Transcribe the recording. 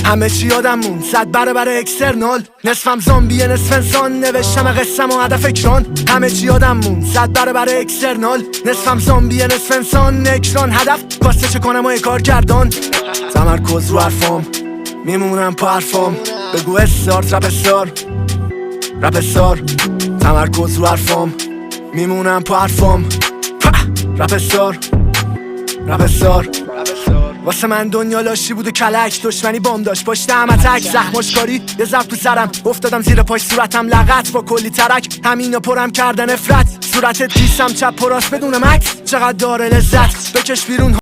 همه چی یادم مون صد برابر اکسترنال، نصفم زامبیه نصف انسان، نوشتم قصم و هدف اکران. همه چی یادم مون صد برابر اکسترنال، نصفم زامبیه نصف انسان، اکران هدف واسه چه کنم و یه کار گردان. تمرکز رو حرفام میمونم پا حرفام، بگو استارت رپ استار رپ استار. تمرکز رو حرفام میمونم پا حرفام، رپ استار رپ استار. واسه من دنیا لاشی بود و کلک، دشمنی بام داشت پشت هم اتک، زخماشکاری یه ضرب تو سرم، افتادم زیر پاش صورتم لغت با کلی ترک، همینو پرم کردن افرت، صورتت کیسم چپ و راست بدون مکس، چقدر داره لذت بکش بیرون.